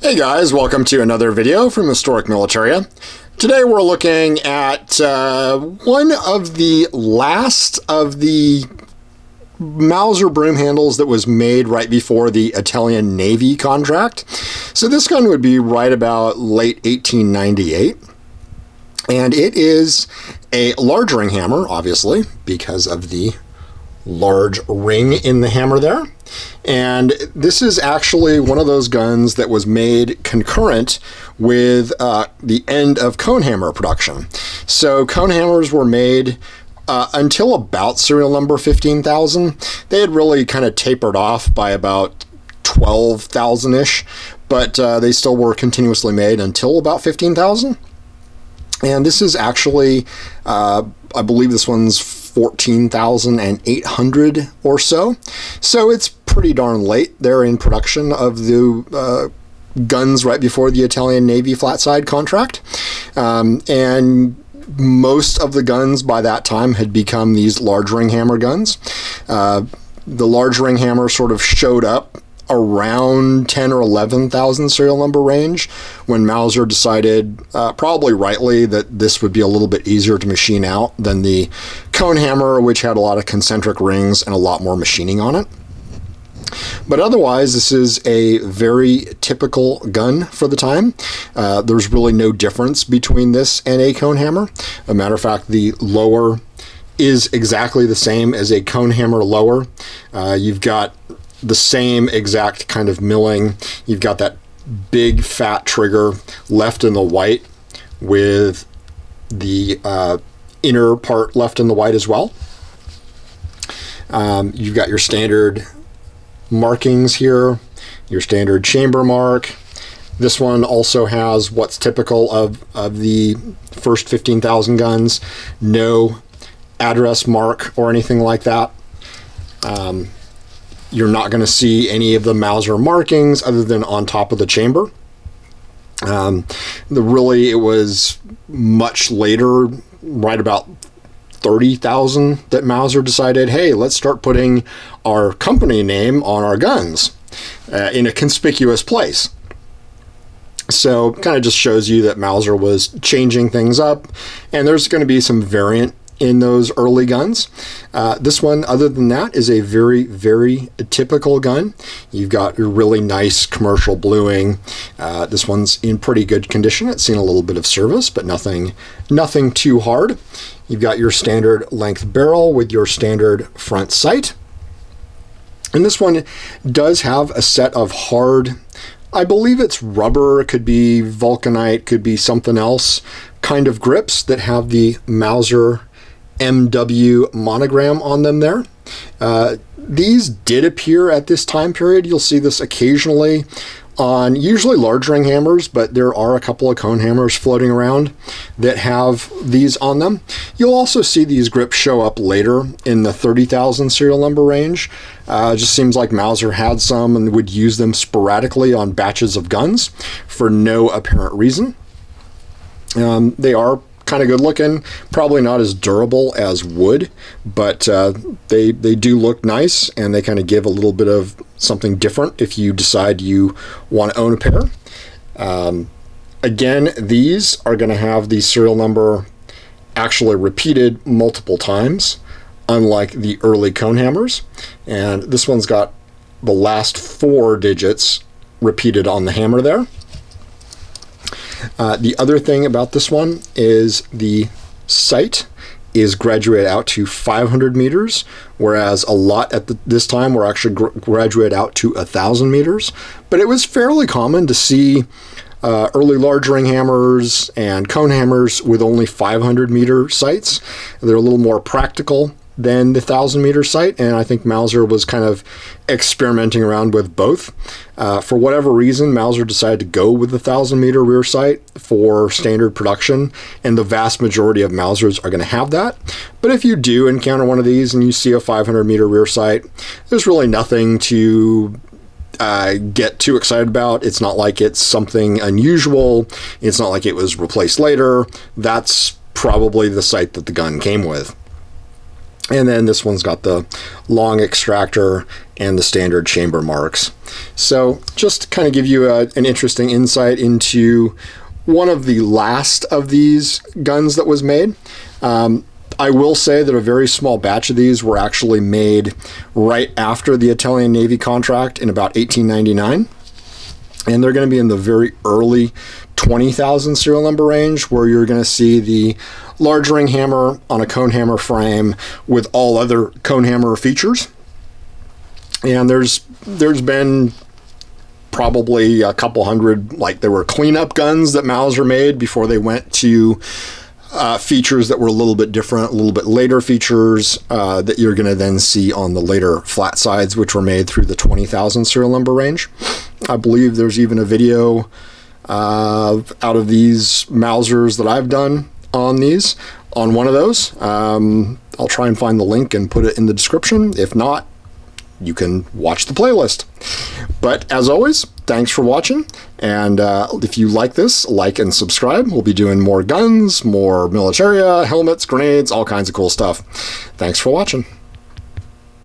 Hey guys, welcome to another video from Historic Militaria. Today we're looking at one of the last of the Mauser Broomhandles that was made right before the Italian Navy contract. So this gun would be right about late 1898. And it is a large ring hammer, obviously, because of the large ring in the hammer there. And this is actually one of those guns that was made concurrent with the end of conehammer production. So conehammers were made until about serial number 15,000. They had really kind of tapered off by about 12,000-ish, but they still were continuously made until about 15,000. And this is actually, I believe this one's 14,800 or so. So it's pretty darn late. They're in production of the guns right before the Italian Navy flatside contract. And most of the guns by that time had become these large ring hammer guns. The large ring hammer sort of showed up around 10 or 11,000 serial number range when Mauser decided, probably rightly, that this would be a little bit easier to machine out than the cone hammer, which had a lot of concentric rings and a lot more machining on it. But otherwise, this is a very typical gun for the time. There's really no difference between this and a cone hammer. As a matter of fact, the lower is exactly the same as a cone hammer lower. You've got the same exact kind of milling. You've got that big fat trigger left in the white with the inner part left in the white as well. You've got your standard markings here, your standard chamber mark. This one also has what's typical of the first 15,000 guns, no address mark or anything like that. You're not going to see any of the Mauser markings other than on top of the chamber. Really, it was much later, right about 30,000, that Mauser decided, hey, let's start putting our company name on our guns in a conspicuous place. So kind of just shows you that Mauser was changing things up, and there's going to be some variant in those early guns. This one, other than that, is a very, very typical gun. You've got your really nice commercial bluing. This one's in pretty good condition. It's seen a little bit of service, but nothing too hard. You've got your standard length barrel with your standard front sight. And this one does have a set of hard, I believe it's rubber, it could be vulcanite, could be something else, kind of grips that have the Mauser MW monogram on them there. These did appear at this time period. You'll see this occasionally on usually large ring hammers, but there are a couple of cone hammers floating around that have these on them. You'll also see these grips show up later in the 30,000 serial number range. It just seems like Mauser had some and would use them sporadically on batches of guns for no apparent reason. They are kind of good looking, probably not as durable as wood, but they do look nice, and they kind of give a little bit of something different if you decide you want to own a pair. Again, these are going to have the serial number actually repeated multiple times, unlike the early cone hammers. And this one's got the last 4 digits repeated on the hammer there. The other thing about this one is the sight is graduated out to 500 meters, whereas a lot at this time were actually graduated out to 1,000 meters. But it was fairly common to see early large ring hammers and cone hammers with only 500 meter sights. They're a little more practical than the 1,000 meter sight, and I think Mauser was kind of experimenting around with both. For whatever reason, Mauser decided to go with the 1,000 meter rear sight for standard production, and the vast majority of Mausers are going to have that. But if you do encounter one of these and you see a 500 meter rear sight, there's really nothing to get too excited about. It's not like it's something unusual. It's not like it was replaced later. That's probably the sight that the gun came with. And then this one's got the long extractor and the standard chamber marks. So just to kind of give you an interesting insight into one of the last of these guns that was made. I will say that a very small batch of these were actually made right after the Italian Navy contract in about 1899. And they're going to be in the very early 20,000 serial number range, where you're going to see the large ring hammer on a cone hammer frame with all other cone hammer features. And there's been probably a couple hundred, like there were cleanup guns that Mauser made before they went to features that were a little bit different, a little bit later features that you're going to then see on the later flat sides, which were made through the 20,000 serial number range. I believe there's even a video out of these Mausers that I've done on these, on one of those. I'll try and find the link and put it in the description. If not, you can watch the playlist. But as always, thanks for watching. And if you like this, like and subscribe. We'll be doing more guns, more militaria, helmets, grenades, all kinds of cool stuff. Thanks for watching.